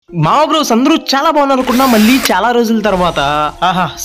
మా బ్రోస్ అందరూ చాలా బాగున్నారు అనుకున్నా మళ్ళీ చాలా రోజుల తర్వాత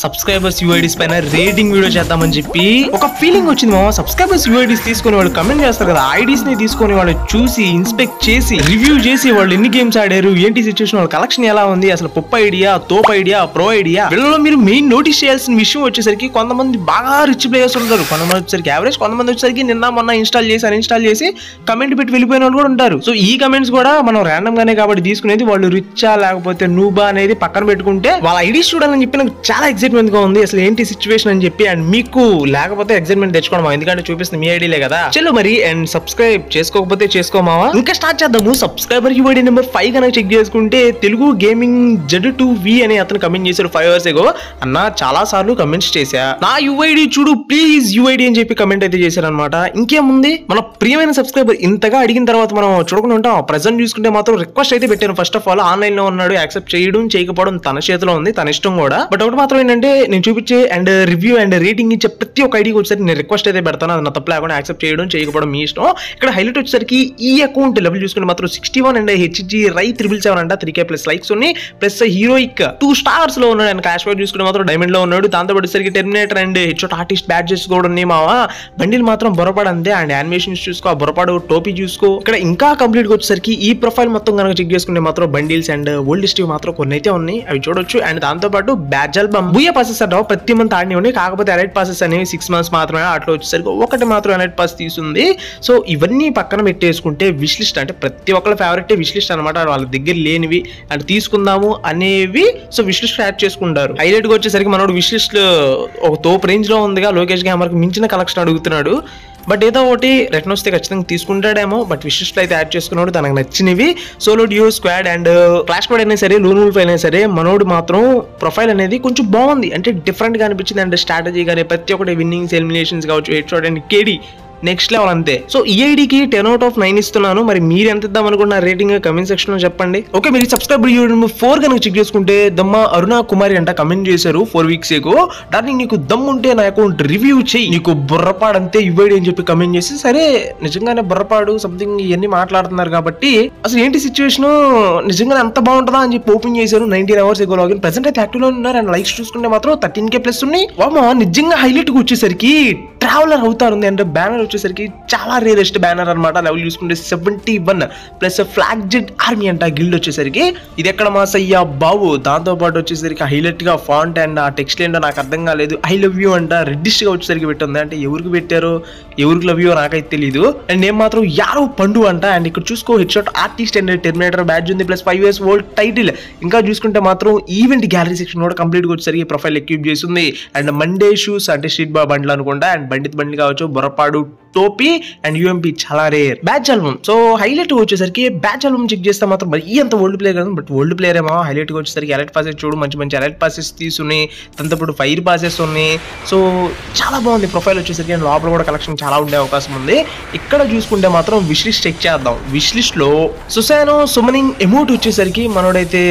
సబ్స్క్రైబర్స్ యూఐడీస్ పైన రేటింగ్ వీడియో చేద్దామని చెప్పి ఒక ఫీలింగ్ వచ్చింది మామ. సబ్స్క్రైబర్స్ యూఐడీస్ తీసుకుని వాళ్ళు కమెంట్ చేస్తారు కదా, ఐడీస్ ని తీసుకొని వాళ్ళు చూసి ఇన్స్పెక్ట్ చేసి రివ్యూ చేసి వాళ్ళు ఎన్ని గేమ్స్ ఆడారు, ఏంటి సిచ్యువేషన్, వాళ్ళ కలెక్షన్ ఎలా ఉంది, అసలు పొప్ప ఐడియా, తోప్ ఐడియా, ప్రో ఐడియా, వీళ్ళలో మీరు మెయిన్ నోటీస్ చేయాల్సిన విషయం వచ్చేసరికి కొంతమంది బాగా రిచ్ ప్లేయర్స్ ఉంటారు, కొంతమంది వచ్చేసరికి యావరేజ్, కొంతమంది వచ్చేసరికి నిన్న మొన్న ఇన్స్టాల్ చేసి కమెంట్ పెట్టి వెళ్ళిపోయిన వాళ్ళు కూడా ఉంటారు. సో ఈ కమెంట్స్ కూడా మనం ర్యాండమ్ గానే కాబట్టి తీసుకునేది, వాళ్ళు రిచ్చా లేకపోతే నూబా అనేది పక్కన పెట్టుకుంటే వాళ్ళ ఐడీస్ చూడాలని చెప్పి నాకు చాలా ఎక్సైట్మెంట్ గా ఉంది. అసలు ఏంటి సిచ్యువేషన్ అని చెప్పి, అండ్ మీకు లేకపోతే ఎక్సైట్మెంట్ తెచ్చుకోవడం, ఎందుకంటే చూపిస్తుంది మీ ఐడీలే కదా. చలో మరి, అండ్ సబ్స్క్రైబ్ చేసుకోకపోతే చేసుకోమావా. ఇంకా స్టార్ట్ చేద్దాము. సబ్స్క్రైబర్ యూఐడీ నెంబర్ 5 కనుక చెక్ చేసుకుంటే తెలుగు గేమింగ్ Z2V అని అతను కమెంట్ చేశారు 5 hours ago. అన్న చాలా సార్లు కమెంట్స్ చేశా, నా యూఐడీ చూడు ప్లీజ్ యూఐడీ అని చెప్పి కమెంట్ అయితే చేశారనమాట. ఇంకేముంది, మన ప్రియమైన సబ్స్క్రైబర్ ఇంతగా అడిగిన తర్వాత మనం చూడకుండా ఉంటాం. ప్రెజెంట్ చూసుకుంటే మాత్రం రిక్వెస్ట్ అయితే పెట్టాను. ఫస్ట్ ఆఫ్ ఆల్ ఆన్లైన్ లో ఉన్నాడు, యాక్సెప్ట్ చేయడం చేయకపోవడం తన చేతిలో ఉంది, తన ఇష్టం కూడా. బట్ ఒకటి మాత్రం ఏంటంటే, నేను చూపించే అండ్ రివ్యూ అండ్ రేటింగ్ ఇచ్చే ప్రతి ఒక్క ఐడికి వచ్చేసరికి నేను రిక్వెస్ట్ అయితే పెడతాను. అది నా తప్పు లేకుండా యాక్సెప్ట్ చేయడం చేయకపోవడం మీ ఇష్టం. ఇక్కడ హైలైట్ వచ్చేసరికి ఈ అకౌంట్ లెవెల్ చూసుకుంటే మాత్రం 61 అండ్ HG రై 777 అంట, 3K ప్లస్ లైక్స్ ఉన్నాయి, ప్లస్ హీరోయిక్ 2 stars లో ఉన్నాడు. అండ్ క్యాష్ బ్యాక్ చూసుకుంటే మాత్రం డైమండ్ లో ఉన్నాడు. దాంతో వచ్చేసరికి Terminator and headshot artist badges కూడా ఉన్నాయి మావా. బండిల్ మాత్రం బొరపాడు అంతే. అండ్ యానిమేషన్స్ చూసుకో, ఆ బొరపాడు టోపీ చూసుకో. ఇక్కడ ఇంకా కంప్లీట్ గా వచ్చేసరికి ఈ ప్రొఫైల్ మొత్తం కనుక చెక్ చేసుకుంటే మాత్రం బండిల్స్ అండ్ ఓల్డ్ హిస్టరీ మాత్రం కొన్ని అయితే ఉన్నాయి, అవి చూడొచ్చు. అండ్ దాంతో పాటు బ్యాడ్జ్ ఆల్బమ్ బూయా పాసెస్ అంటావు ప్రతి మంత్ ఆడిని ఉన్నాయి, కాకపోతే ఎలైట్ పాసెస్ అనేవి 6 months మాత్రమే. అట్లా వచ్చేసరికి ఒకటి మాత్రం ఎలైట్ పాస్ తీసుంది. సో ఇవన్నీ పక్కన పెట్టేసుకుంటే విష్ లిస్ట్ అంటే ప్రతి ఒక్కళ్ళ ఫేవరెట్ విష్ లిస్ట్ అనమాట. వాళ్ళ దగ్గర లేనివి అంటే తీసుకుందాము అనేవి సో విష్ లిస్ట్ యాడ్ చేసుకుంటారు. హైలైట్ గా వచ్చేసరికి మనోడు విష్ లిస్ట్ ఒక తోపు రేంజ్ లో ఉందిగా, లోకేష్ గ్యామర్ కి మించిన కలెక్షన్ అడుగుతున్నాడు. బట్ ఏదో ఒకటి రిటర్న్ వస్తే ఖచ్చితంగా తీసుకుంటాడేమో. బట్ విషెస్ అయితే యాడ్ చేసుకున్నాడు తనకు నచ్చినవి. Solo due squad and clash squad అయినా సరే, లూన్ వుల్ఫ్ అయినా సరే, మనోడు మాత్రం ప్రొఫైల్ అనేది కొంచెం బాగుంది, అంటే డిఫరెంట్ గా అనిపించింది. అండ్ స్ట్రాటజీ కానీ ప్రతి ఒక్కటి విన్నింగ్స్, ఎలిమినేషన్స్ కావచ్చు, head shot and KD next level అంతే. సో ఈ ఐడికి 10 out of 9 ఇస్తున్నాను. మరి మీరు ఎంత ఇద్దాం అనుకున్న రేటింగ్ కమెంట్ సెక్షన్ లో చెప్పండి. ఓకే, మీరు సబ్స్క్రైబర్ యూఐడీ నెంబర్ 4 కనుక చెక్ చేసుకుంటే దమ్మ అరుణ కుమారి అంట కమెంట్ చేశారు 4 weeks ago. డార్లింగ్ నీకు దమ్ ఉంటే నా అకౌంట్ రివ్యూ చేయి, నీకు బుర్రపాడంతే యూఐడీ అని చెప్పి కమెంట్ చేసి, సరే నిజంగానే బుర్రపాడు సంథింగ్ ఇవన్నీ మాట్లాడుతున్నారు కాబట్టి అసలు ఏంటి సిచ్యువేషన్, నిజంగానే అంత బాగుంటుందా అని చెప్పి ఓపెన్ చేశారు. 19 hours ago లాగిన్. ప్రెసెంట్ అయితే యాక్టివ్ లో ఉన్నారు. అండ్ లైక్స్ చూసుకుంటే మాత్రం 13K ప్లస్ ఉన్నాయి. వామా నిజంగా హైలైట్ గా వచ్చేసరికి ట్రావెలర్ అవుతారు. అండ్ బ్యానర్ వచ్చేసరికి చాలా రేరెస్ట్ బ్యానర్ అనమాట. లెవెల్ చూసుకుంటే 71 ప్లస్ ఫ్లాగ్ జెట్ ఆర్మీ అంట గిల్డ్ వచ్చేసరికి. ఇది ఎక్కడ మాస్ అయ్యా బాబు. దాంతో పాటు వచ్చేసరికి హైలైట్ గా ఫాంట్ అండ్ ఆ టెక్స్ట్ ఏంటో నాకు అర్థం కాలేదు. ఐ లవ్ యూ అంట రెడ్డిష్ గా వచ్చేసరికి పెట్టింది. అంటే ఎవరికి పెట్టారో ఎవరికి లవ్ యూ నాకైతే తెలియదు. అండ్ నేను మాత్రం యారో పండు అంట. అండ్ ఇక్కడ చూసుకో head shot artist and Terminator badge ఉంది, ప్లస్ 5 years old టైటిల్. ఇంకా చూసుకుంటే మాత్రం ఈవెంట్ గ్యాలరీ సెక్షన్ కూడా కంప్లీట్ గా వచ్చేసరికి ప్రొఫైల్ ఎక్విప్ చేస్తుంది. అండ్ మండే షూస్ అంటే స్ట్రీట్ బండ్లు అనుకుంటా. అండ్ బండి కావచ్చు, బొరపాడు టోపీ అండ్ యూఎంపీ చాలా rare. Batch album so highlight వచ్చేసరికి బ్యాచ్ ఆల్బమ్ చెక్ చేస్తే మాత్రం మరి అంత ఓల్డ్ ప్లేయర్ కదా, బట్ ఓల్డ్ ప్లేయర్ ఏమో. హైలైట్ గా వచ్చేసరికి ఎలైట్ పాసెస్ చూడు, మంచి ఎలైట్ పాసెస్ తీసుకున్నాయి, దాంతో పాటు ఫైర్ పాసెస్ ఉన్నాయి. సో చాలా బాగుంది ప్రొఫైల్ వచ్చేసరికి. అండ్ లోపల కూడా కలెక్షన్ చాలా ఉండే అవకాశం ఉంది. ఇక్కడ చూసుకుంటే మాత్రం విష్ లిస్ట్ చెక్ చేద్దాం. విష్ లిస్ట్ లో సుసానో సుమనింగ్ ఎమోట్ వచ్చేసరికి మనోడైతే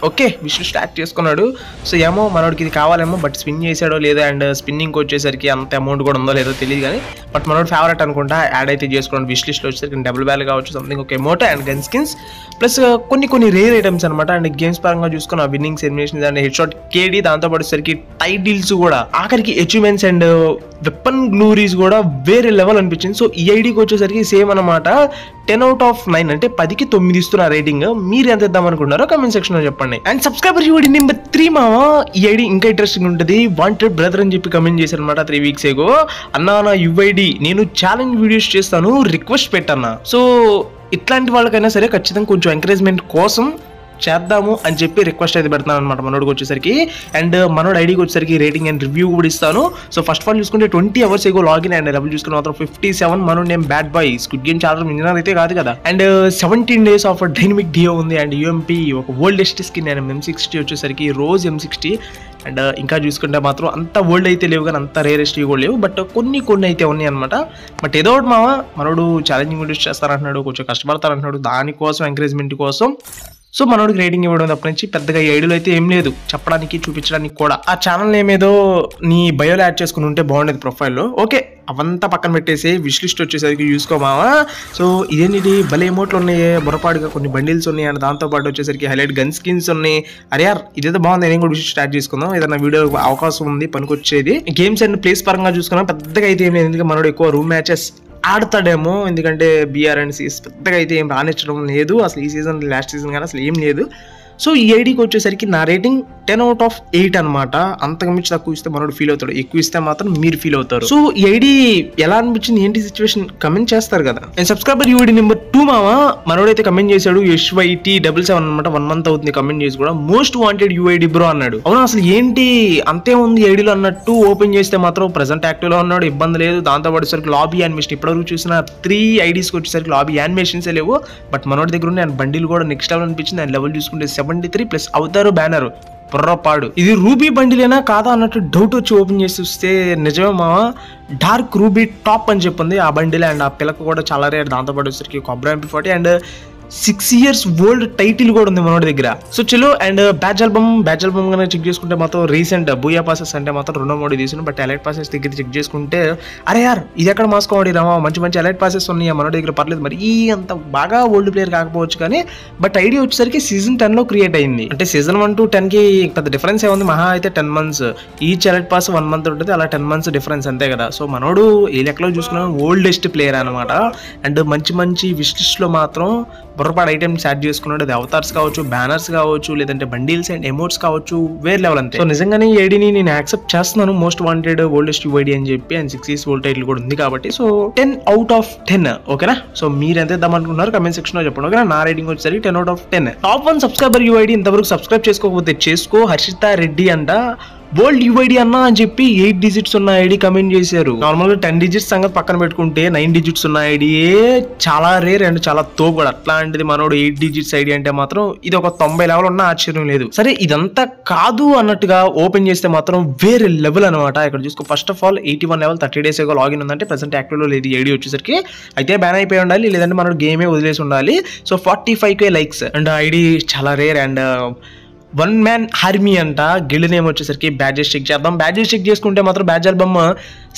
ఓకే విష్ లిస్ట్ యాడ్ చేసుకున్నాడు. సో ఏమో మనోడికి ఇది కావాలేమో, బట్ స్పిన్ చేసాడో లేదో. అండ్ స్పిన్నింగ్ వచ్చేసరికి అంత అమౌంట్ కూడా ఉందో లేదో తెలియదు కానీ, బట్ మనోడు ఫేవరెట్ అనుకుంటా యాడ్ అయితే చేసుకోండి. విష్ లిస్ట్ లో వచ్చేసరికి డబుల్ బ్యాల్ కావచ్చు, సంథింగ్ ఒక emote and gun skins, plus కొన్ని రేర్ ఐటమ్స్ అనమాట. అండ్ గేమ్స్ పరంగా చూసుకున్న winnings, eliminations and head shot KD, దాంతో పాటు వచ్చేసరికి టైటిల్స్ కూడా, ఆఖరికి అచీవ్మెంట్స్ అండ్ వెపన్ గ్లూరీస్ కూడా వేరే లెవెల్ అనిపించింది. సో ఈ ఐడికి వచ్చేసరికి సేమ్ అనమాట. 10 out of 9 అంటే 10కి 9 ఇస్తున్న రేటింగ్. మీరు ఎంత ఇద్దాం అనుకున్నారో కమెంట్ సెక్షన్ లో చెప్పండి. అండ్ సబ్స్క్రైబర్ యూఐడీ నెంబర్ 3 మావా. ఈ ఐడి ఇంకా ఇంట్రెస్టింగ్ ఉంటుంది. వాంటెడ్ బ్రదర్ అని చెప్పి కమెంట్ చేశారు అనమాట 3 weeks ago. అన్నా నా యూఐడీ నేను ఛాలెంజ్ వీడియోస్ చేస్తాను, రిక్వెస్ట్ పెట్టన్నా. సో ఇట్లాంటి వాళ్ళకైనా సరే ఖచ్చితంగా కొంచెం ఎంకరేజ్మెంట్ కోసం చేద్దాము అని చెప్పి రిక్వెస్ట్ అయితే పెడతాను అనమాట మనోడికి వచ్చేసరికి. అండ్ మనోడు ఐడికి వచ్చేసరికి రేటింగ్ అండ్ రివ్యూ కూడా ఇస్తాను. సో ఫస్ట్ ఆఫ్ ఆల్ చూసుకుంటే 20 hours ago login. And level చూసుకుని మాత్రం 57. మనోడు name bad boy. Squid game చాలా ఇంజనీర్ అయితే కాదు కదా. అండ్ 17 days ఆఫ్ డైనమిక్ డియో ఉంది. అండ్ యూఎంపీ ఒక ఓల్డెస్ట్ స్కిన్ అండ్ M60 వచ్చేసరికి రోజ్ M60. అండ్ ఇంకా చూసుకుంటే మాత్రం అంత ఓల్డ్ అయితే లేవు కానీ అంత రేరెస్ట్ కూడా లేవు, బట్ కొన్ని అయితే ఉన్నాయి అనమాట. బట్ ఏదో ఒకటి మామ మనోడు ఛాలెంజింగ్ వీడియోస్ చేస్తారంటున్నాడు, కొంచెం కష్టపడతారంటున్నాడు, దానికోసం ఎంకరేజ్మెంట్ కోసం సో మనోడికి రేటింగ్ ఇవ్వడం తప్ప నుంచి పెద్దగా ఐడియాలో అయితే ఏం లేదు చెప్పడానికి చూపించడానికి కూడా. ఆ ఛానల్ ఏమేదో నీ బయోలో యాడ్ చేసుకుని ఉంటే బాగుండేది ప్రొఫైల్లో. ఓకే అవంతా పక్కన పెట్టేసి విష్ లిస్ట్ వచ్చేసరికి చూసుకోమావా. సో ఇదేంటి భలే ఎమోట్లు ఉన్నాయి, బుర్రపాటుగా కొన్ని బండిల్స్ ఉన్నాయి అండ్ దాంతోపాటు వచ్చేసరికి హైలైట్ గన్ స్కిన్స్ ఉన్నాయి. అరే యార్ ఇదేదో బాగుంది, నేను కూడా విష్ స్టార్ట్ చేసుకుందాం, ఏదైనా వీడియో అవకాశం ఉంది పనికొచ్చేది. గేమ్స్ అండ్ ప్లేస్ పరంగా చూసుకున్నా పెద్దగా అయితే ఏం లేదు, ఎందుకంటే మనోడు ఎక్కువ రూమ్ మ్యాచెస్ ఆడతాడేమో, ఎందుకంటే బీఆర్ అండ్ సీస్ పెద్దగా అయితే ఏం రానిచ్చడం లేదు అసలు ఈ సీజన్ లాస్ట్ సీజన్ కానీ అసలు ఏం లేదు. సో ఈ ఐడికి వచ్చేసరికి నా రేటింగ్ 10/8 అనమాట. అంతకు మించి తక్కువ ఇస్తే మనోడు ఫీల్ అవుతాడు, ఎక్కువ ఇస్తే మాత్రం మీరు ఫీల్ అవుతారు. సో ఈ ఐడి ఎలా అనిపించింది ఏంటి సిచ్యువేషన్ కమెంట్ చేస్తారు కదా. నేను సబ్స్క్రైబర్ యూఐడి నెంబర్ 2 మావా మనోడైతే కమెంట్ చేశాడు HYT77 అనమాట. 1 month అవుతుంది కమెంట్ చేసి కూడా. మోస్ట్ వాంటెడ్ యూఐడి బ్రో అన్నాడు. అవునా అసలు ఏంటి అంతే ఉంది ఐడిలో అన్నట్టు ఓపెన్ చేస్తే మాత్రం ప్రెసెంట్ యాక్టివ్ లో ఉన్నాడు, ఇబ్బంది లేదు. దాంతో పాటు లాబీ యానిమేషన్ ఇప్పటివరకు చూసిన 3 ఐడీస్కి వచ్చేసరికి లాబీ యానిమేషన్స్ లేవు, బట్ మనోడి దగ్గర ఉన్న బండిల్ కూడా నెక్స్ట్ లెవెల్ అనిపించింది. ఆయన లెవెల్ చూసుకుంటే 73 ప్లస్ అవుతారు బ్యానర్ బుర్రపాడు. ఇది రూబీ బండిలేనా కాదా అన్నట్టు డౌట్ వచ్చి ఓపెన్ చేసి చూస్తే నిజమే మావా, డార్క్ రూబీ టాప్ అని చెప్పింది ఆ బండిలే. అండ్ ఆ పిల్లకు కూడా చాలా రేర్. దాంతోపాటు వచ్చేసరికి కొబ్రా MP40 and 6 years old title కూడా ఉంది మనోడి దగ్గర. సో చలో అండ్ బ్యాచ్ ఆల్బమ్ కనుక చెక్ చేసుకుంటే మాత్రం రీసెంట్ బూయా పాసెస్ అంటే మాత్రం 2 తీసుకున్నాం. బట్ ఎలైట్ పాసెస్ దగ్గర చెక్ చేసుకుంటే అరే యార్ ఇది ఎక్కడ మాస్కోడి రామా, మంచి ఎలైట్ పాసెస్ ఉన్నాయి మనోడి దగ్గర, పర్లేదు. మరి ఈ అంత బాగా ఓల్డ్ ప్లేయర్ కాకపోవచ్చు కానీ బట్ ఐడియా వచ్చేసరికి సీజన్ 10 లో క్రియేట్ అయింది. అంటే సీజన్ 1 to 10 కి పెద్ద డిఫరెన్స్ ఏముంది, మహా అయితే 10 months each elite pass 1 month ఉంటుంది, అలా 10 months డిఫరెన్స్ అంతే కదా. సో మనోడు ఈ లెక్కలో చూసుకున్న ఓల్డెస్ట్ ప్లేయర్ అనమాట. అండ్ మంచి విష్ లిస్ట్ లో మాత్రం బుర్రపాడు ఐటమ్స్ యాడ్ చేసుకున్నాడు. అది అవతార్స్ కావచ్చు, బ్యానర్స్ కావచ్చు, లేదంటే బండిల్స్ అండ్ ఎమోట్స్ కావచ్చు, వేరే లెవెల్ అంతే. సో నిజంగానే ఈ ఐడిని నేను యాక్సెప్ట్ చేస్తున్నాను, మోస్ట్ వాంటెడ్ ఓల్డెస్ట్ యూఐడి అని చెప్పి. అండ్ 6 years ఓల్డ్ టైటిల్ కూడా ఉంది కాబట్టి సో 10/10 ఓకేనా. సో మీరు ఎంత ఇద్దామనుకుంటున్నారు కమెంట్ సెక్షన్ లో చెప్పండి ఓకేనా. నా రేటింగ్ వచ్చేసరికి 10/10. టాప్ 1 సబ్స్క్రైబర్ యూఐడి ఇంతవరకు సబ్స్క్రైబ్ చేసుకోకపోతే చేసుకో. హర్షిత రెడ్డి అంట బోల్డ్ యూఐడి అన్నా అని చెప్పి 8 digits ఉన్న ఐడి కమెంట్ చేశారు. నార్మల్ గా 10 digits సంగతి పక్కన పెట్టుకుంటే 9 digits ఉన్న ఐడియే చాలా రేర్ అండ్ చాలా తోపు కూడా. అట్లాంటిది మనోడు 8 digits ఐడి అంటే మాత్రం ఇది ఒక 90 level ఉన్న ఆశ్చర్యం లేదు. సరే ఇదంతా కాదు అన్నట్టుగా ఓపెన్ చేస్తే మాత్రం వేరే లెవెల్ అనమాట. ఇక్కడ చూసుకో first of all 81 level 30 days ago login ఉందంటే ప్రెసెంట్ యాక్టివ్ లో లేదు ఈ ఐడి వచ్చేసరికి. అయితే బ్యాన్ అయిపోయి ఉండాలి, లేదంటే మనోడు గేమే వదిలేసి ఉండాలి. So 45K likes and ID చాలా రేర్. అండ్ 1 man ఆర్మీ అంట. గిల్డ్ నేమ్ వచ్చేసరికి బ్యాడ్జెస్ చెక్ చేద్దాం. బ్యాడ్జెస్ చెక్ చేసుకుంటే మాత్రం badge album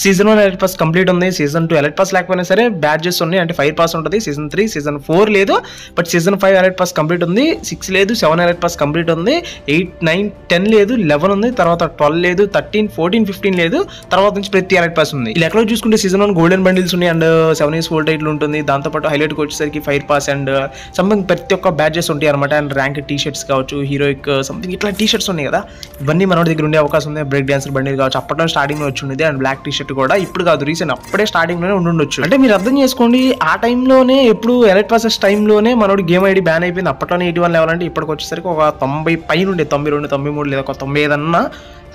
season 1 elite pass complete ఉంది, సీజన్ 2 ఎలైట్ పాస్ లేకపోయినా సరే బ్యాడ్జెస్ ఉన్నాయి, అంటే 5 పాస్ ఉంటుంది. సీజన్ 3 సీజన్ 4 లేదు, but season 5 elite pass complete ఉంది. 6 లేదు, 7 ఎలైట్ పాస్ కంప్లీట్ ఉంది. 8, 9, 10 లేదు, 11 ఉంది, తర్వాత 12 లేదు, 13, 14, 15 లేదు, తర్వాత నుంచి ప్రతి ఎలైట్ పాస్ ఉంది. ఇలా ఎక్కడో చూసుకుంటే సీజన్ 1 గోల్డెన్ బండిల్స్ ఉన్నాయి అండ్ 7 years ఓల్డ్ టైటిల్ ఉంటుంది. దాంతోపాటు హైలైట్ వచ్చేసరికి 5 పాస్ అండ్ సంథింగ్ ప్రతి ఒక్క బ్యాడ్జెస్ ఉంటాయి అనమాట. అండ్ ర్యాంక్ టీ షర్ట్స్ కావచ్చు, హీరోయిక్ సంథింగ్ ఇట్లా టీ షర్ట్స్ ఉన్నాయి కదా, ఇవన్నీ మన దగ్గర ఉండే అవకాశం ఉంది. బ్రేక్ డాన్సర్ బండిల్ కావచ్చు, అప్పట్లో స్టార్టింగ్ లో వచ్చి ఉండేది. అండ్ బ్లాక్ టీ షర్ట్ కూడా ఇప్పుడు కాదు, రీసెంట్ అప్పుడే స్టార్టింగ్ లోనే ఉండొచ్చు. అంటే మీరు అర్థం చేసుకోండి, ఆ టైంలోనే ఎప్పుడు ఎలైట్ పాసెస్ టైంలోనే మనోడి గేమ్ ఐడి బ్యాన్ అయిపోయింది. అప్పట్లోనే 81 level అంటే ఇప్పటికి వచ్చేసరికి ఒక 90 పైన ఉండే, 92, 93 లేదా ఒక 95 అన్న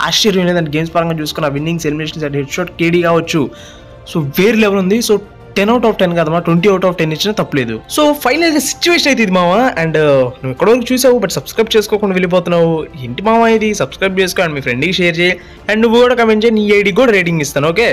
ఆశ్చర్యం లేదంటే గేమ్స్ పరంగా చూసుకున్న winnings, eliminations and head shot KD కావచ్చు. సో వేరే లెవెల్ ఉంది. సో 10/10 కదమ్మా, 20/10 ఇచ్చినా తప్పలేదు. సో ఫైనల్ గా సిచ్యువేషన్ అయితే ఇది మావా. అండ్ నువ్వు ఎక్కడో చూసావు బట్ సబ్స్క్రైబ్ చేసుకోకుండా వెళ్ళిపోతున్నావు ఏంటి మావా ఇది? సబ్స్క్రైబ్ చేసుకో అండ్ మీ ఫ్రెండ్కి షేర్ చేయి అండ్ నువ్వు కూడా కమెంట్ చేయి, నీ ఐడి కూడా రేటింగ్ ఇస్తాను ఓకే.